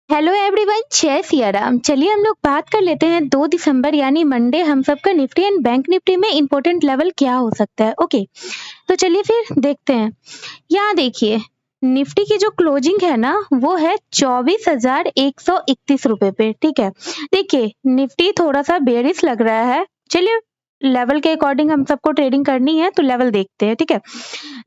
Hello everyone, जय सिया राम। चलिए हम लोग बात कर लेते हैं 2 दिसंबर यानी मंडे हम सबका निफ्टी एंड बैंक निफ्टी में इम्पोर्टेंट लेवल क्या हो सकता है। ओके, तो चलिए फिर देखते हैं। यहाँ देखिए, निफ्टी की जो क्लोजिंग है ना वो है 24,131 रुपए पे। ठीक है, देखिए निफ्टी थोड़ा सा बेरिश लग रहा है। चलिए लेवल के अकॉर्डिंग हम सबको ट्रेडिंग करनी है तो लेवल देखते हैं। ठीक है,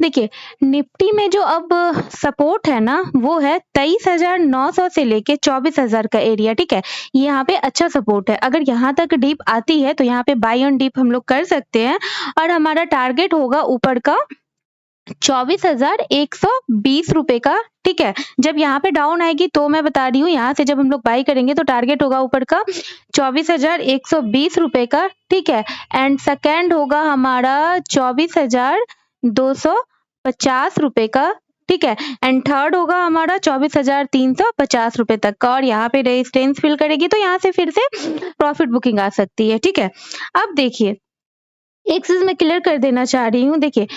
देखिए निफ्टी में जो अब सपोर्ट है ना वो है 23,900 से लेके 24,000 का एरिया। ठीक है, यहाँ पे अच्छा सपोर्ट है। अगर यहाँ तक डीप आती है तो यहाँ पे बाई ऑन डीप हम लोग कर सकते हैं और हमारा टारगेट होगा ऊपर का 24,120 रुपए का। ठीक है, जब यहाँ पे डाउन आएगी तो मैं बता रही हूँ, यहाँ से जब हम लोग बाई करेंगे तो टारगेट होगा ऊपर का 24,120 रुपए का। ठीक है, एंड सेकेंड होगा हमारा 24,250 रुपए का। ठीक है, एंड थर्ड होगा हमारा 24,350 रुपए तक का। और यहाँ पे रेजिस्टेंस फिल करेगी तो यहाँ से फिर से प्रॉफिट बुकिंग आ सकती है। ठीक है, अब देखिए एक चीज मैं क्लियर कर देना चाह रही हूँ। देखिए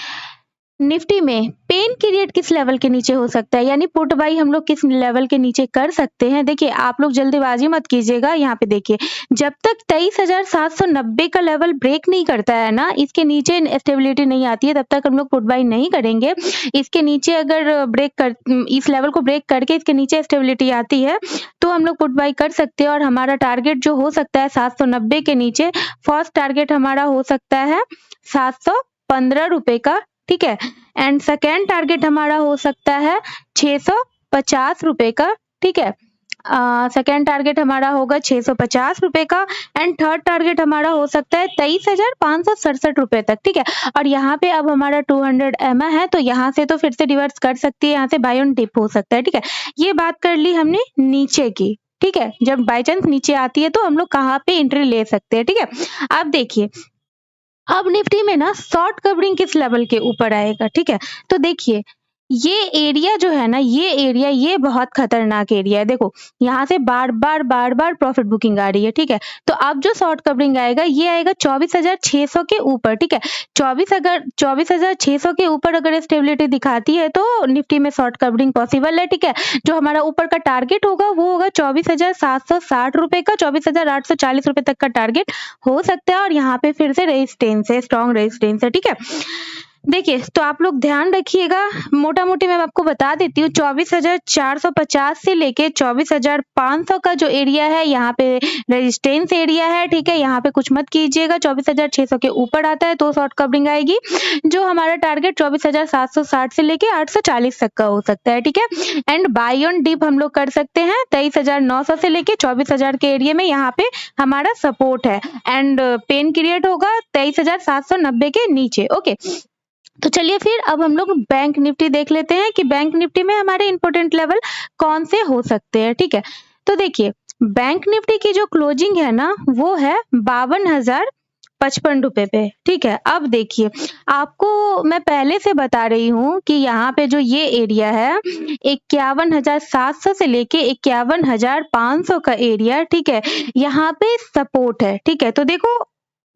निफ्टी में पेन पीरियड किस लेवल के नीचे हो सकता है, यानी पुट बाई हम लोग किस लेवल के नीचे कर सकते हैं। देखिए आप लोग जल्दीबाजी मत कीजिएगा। यहाँ पे देखिए जब तक 23,790 का लेवल ब्रेक नहीं करता है ना, इसके नीचे स्टेबिलिटी नहीं आती है, तब तक हम लोग पुट बाई नहीं करेंगे। इसके नीचे अगर इस लेवल को ब्रेक करके इसके नीचे स्टेबिलिटी आती है तो हम लोग पुट बाई कर सकते हैं। और हमारा टारगेट जो हो सकता है 790 के नीचे, फर्स्ट टारगेट हमारा हो सकता है 715 रुपए का। ठीक है, एंड सेकेंड टारगेट हमारा हो सकता है 650 रुपए का। ठीक है, सेकेंड टारगेट हमारा होगा 650 रुपए का एंड थर्ड टारगेट हमारा हो सकता है 23,567 रुपए तक। ठीक है, और यहाँ पे अब हमारा 200 एमए है तो यहाँ से तो फिर से रिवर्स कर सकती है, यहाँ से बाय ऑन डिप हो सकता है। ठीक है, ये बात कर ली हमने नीचे की। ठीक है, जब बाई चांस नीचे आती है तो हम लोग कहाँ पे एंट्री ले सकते हैं। ठीक है, अब देखिए अब निफ्टी में ना शॉर्ट कवरिंग किस लेवल के ऊपर आएगा। ठीक है, तो देखिए ये एरिया जो है ना, ये बहुत खतरनाक एरिया है। देखो यहाँ से बार बार प्रॉफिट बुकिंग आ रही है। ठीक है, तो अब जो शॉर्ट कवरिंग आएगा ये आएगा 24,600 के ऊपर। ठीक है, 24,600 के ऊपर अगर स्टेबिलिटी दिखाती है तो निफ्टी में शॉर्ट कवरिंग पॉसिबल है। ठीक है, जो हमारा ऊपर का टारगेट होगा वो होगा 24,760 रुपए का, 24,840 रुपए तक का टारगेट हो सकता है। और यहाँ पे फिर से रेजिस्टेंस है, स्ट्रॉन्ग रेजिस्टेंस है। ठीक है, देखिए तो आप लोग ध्यान रखिएगा। मोटा मोटी मैं आपको बता देती हूँ, 24,450 से लेके 24,500 का जो एरिया है यहाँ पे रेजिस्टेंस एरिया है। ठीक है, यहाँ पे कुछ मत कीजिएगा। 24,600 के ऊपर आता है तो शॉर्ट कवरिंग आएगी। जो हमारा टारगेट 24,760 से लेके 840 तक का हो सकता है। ठीक है, एंड बाई ऑन डिप हम लोग कर सकते हैं 23,900 से लेके 24,000 के एरिया में। यहाँ पे हमारा सपोर्ट है एंड पेन क्रिएट होगा 23,790 के नीचे। ओके, तो चलिए फिर अब हम लोग बैंक निफ्टी देख लेते हैं कि बैंक निफ्टी में हमारे इंपॉर्टेंट लेवल कौन से हो सकते हैं। ठीक है, तो देखिए बैंक निफ्टी की जो क्लोजिंग है ना वो है 52,055 रुपए पे। ठीक है, अब देखिए आपको मैं पहले से बता रही हूँ कि यहाँ पे जो ये एरिया है 51,700 से लेके 51,500 का एरिया। ठीक है, यहाँ पे सपोर्ट है। ठीक है, तो देखो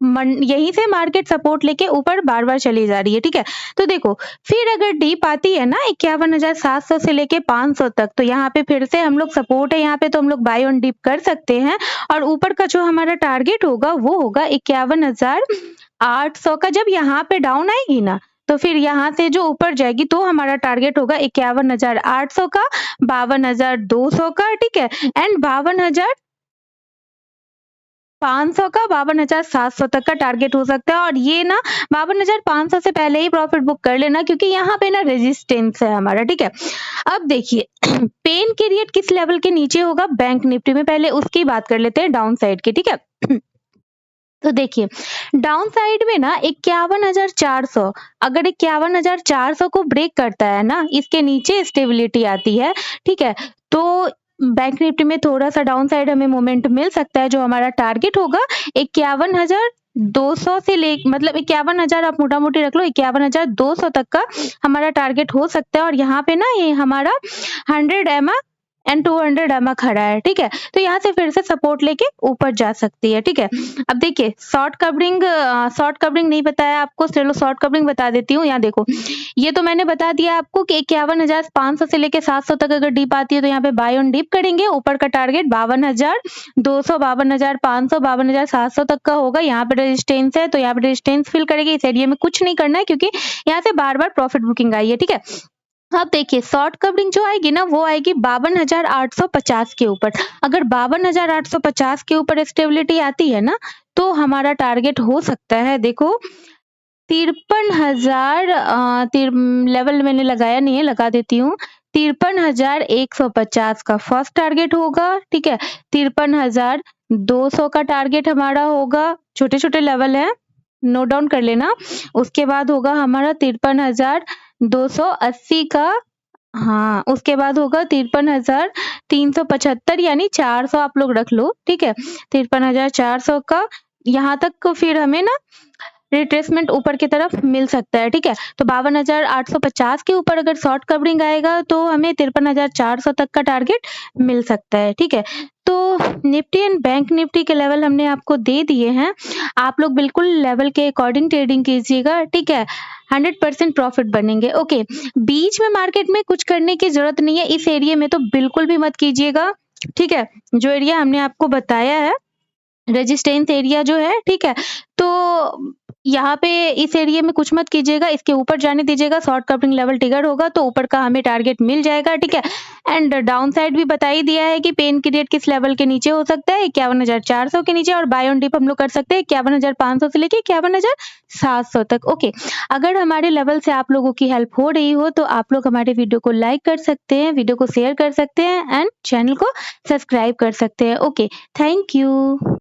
यहीं से मार्केट सपोर्ट लेके ऊपर बार बार चली जा रही है। ठीक है, तो देखो फिर अगर डीप आती है ना 51,700 से लेके 500 तक, तो यहाँ पे फिर से हम लोग सपोर्ट है, यहाँ पे तो हम लोग बाय ऑन डीप कर सकते हैं। और ऊपर का जो हमारा टारगेट होगा वो होगा 51,800 का। जब यहाँ पे डाउन आएगी ना तो फिर यहाँ से जो ऊपर जाएगी तो हमारा टारगेट होगा 51,800 का, 52,200 का। ठीक है, एंड 52,500 का, 52,700 तक का टारगेट हो सकता है। और ये ना 52,500 से पहले ही प्रॉफिट बुक कर लेना क्योंकि यहाँ पे ना रेजिस्टेंस है हमारा। ठीक है, अब देखिए पेन पीरियड किस लेवल के नीचे होगा बैंक निफ्टी में, पहले उसकी बात कर लेते हैं डाउन साइड की। ठीक है, तो देखिए डाउन साइड में ना 51,400, अगर 51,400 को ब्रेक करता है ना, इसके नीचे स्टेबिलिटी आती है। ठीक है, तो बैंक निफ्टी में थोड़ा सा डाउन साइड हमें मोमेंट मिल सकता है। जो हमारा टारगेट होगा 51,200 से ले, मतलब 51,000 आप मोटा मोटी रख लो, 51,200 तक का हमारा टारगेट हो सकता है। और यहाँ पे ना ये हमारा 100 एमए एंड 200 EMA खड़ा है, ठीक है। तो यहाँ से फिर से सपोर्ट लेके ऊपर जा सकती है, ठीक है। अब देखिए शॉर्ट कवरिंग नहीं बताया आपको, चलो शॉर्ट कवरिंग बता देती हूँ। यहाँ देखो ये तो मैंने बता दिया आपको कि 51,500 से लेके 700 तक अगर डीप आती है तो यहाँ पे बाय ऑन डीप करेंगे। ऊपर का टारगेट 52,200, 52,500, 52,700 तक का होगा। यहाँ पे रेजिस्टेंस है तो यहाँ पे रेजिस्टेंस फिल करेगी। इस एरिया में कुछ नहीं करना है क्योंकि यहाँ से बार बार प्रॉफिट बुकिंग आई है, ठीक है। अब देखिए शॉर्ट कवरिंग जो आएगी ना वो आएगी 52,850 के ऊपर। अगर 52,850 के ऊपर स्टेबिलिटी आती है ना तो हमारा टारगेट हो सकता है, देखो 53,000 लेवल मैंने लगाया नहीं है, लगा देती हूँ। 53,150 का फर्स्ट टारगेट होगा, ठीक है। 53,200 का टारगेट हमारा होगा, छोटे छोटे लेवल है, नोट डाउन कर लेना। उसके बाद होगा हमारा 53,280 का, हाँ उसके बाद होगा 53,375 यानी 400 आप लोग रख लो, ठीक है। 53,400 का यहाँ तक फिर हमें ना रिट्रेसमेंट ऊपर की तरफ मिल सकता है, ठीक है। तो 52,850 के ऊपर अगर शॉर्ट कवरिंग आएगा तो हमें 53,400 तक का टारगेट मिल सकता है, ठीक है। तो निफ्टी एंड बैंक निफ्टी के लेवल हमने आपको दे दिए हैं, आप लोग बिल्कुल लेवल के अकॉर्डिंग ट्रेडिंग कीजिएगा, ठीक है। 100% प्रॉफिट बनेंगे, ओके। बीच में मार्केट में कुछ करने की जरूरत नहीं है, इस एरिया में तो बिल्कुल भी मत कीजिएगा, ठीक है। जो एरिया हमने आपको बताया है रेजिस्टेंस एरिया जो है, ठीक है। तो यहाँ पे इस एरिया में कुछ मत कीजिएगा, इसके ऊपर जाने दीजिएगा। शॉर्ट कवरिंग लेवल ट्रिगर होगा तो ऊपर का हमें टारगेट मिल जाएगा, ठीक है। एंड डाउन साइड भी बता ही दिया है कि पेन की रेट किस लेवल के नीचे हो सकता है, 51,400 के नीचे, और बाय ऑन डिप हम लोग कर सकते हैं 51,500 से लेके 51,700 तक, ओके। अगर हमारे लेवल से आप लोगों की हेल्प हो रही हो तो आप लोग हमारे वीडियो को लाइक कर सकते हैं, वीडियो को शेयर कर सकते हैं एंड चैनल को सब्सक्राइब कर सकते हैं, ओके। Thank you.